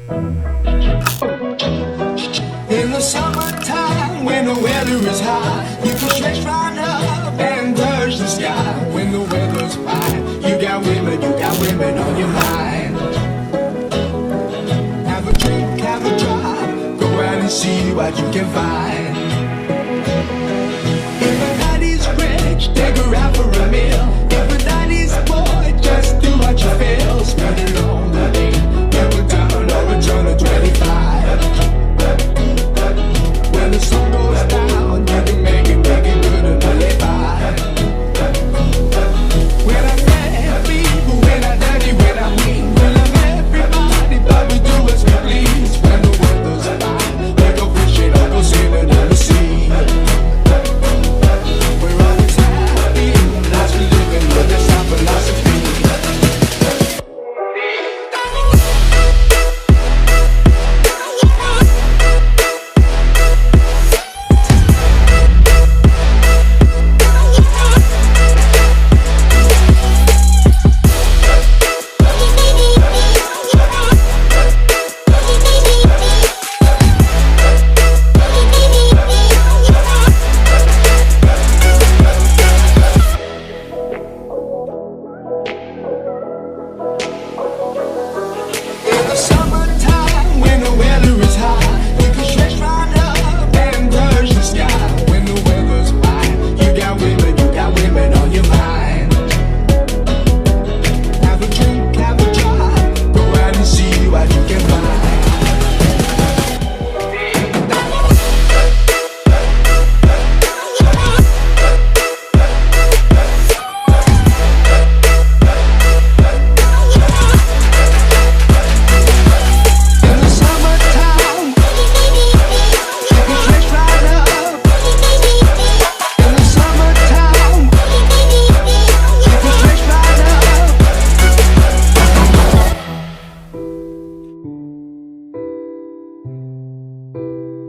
In the summertime, when the weather is high, you can stretch right up and touch the sky. When the weather's fine, you got women on your mind. Have a drink, have a drive, go out and see what you can find. If a night is rich, take her out for a meal. If a night is poor, just do what you feel. Spend it on the lane, never down or return to 25. When the sun goes down, you can make it good and live by. When I met people, when I dirty, when I mean, when I'm everybody, but we do as we please. When the weather's fine, we go fishing or go sailing in the sea. We're always happy, as we live in with this our philosophy.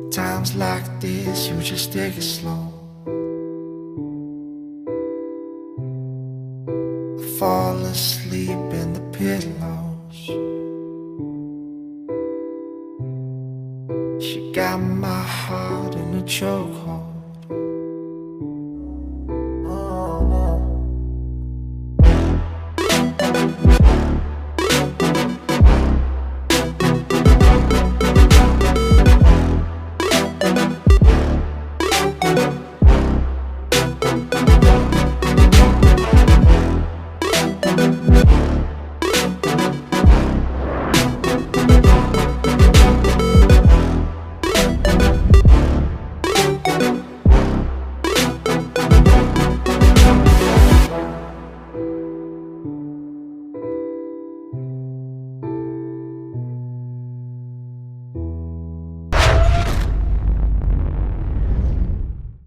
Times like this, you just take it slow. Fall asleep in the pillows. She got my heart in a chokehold.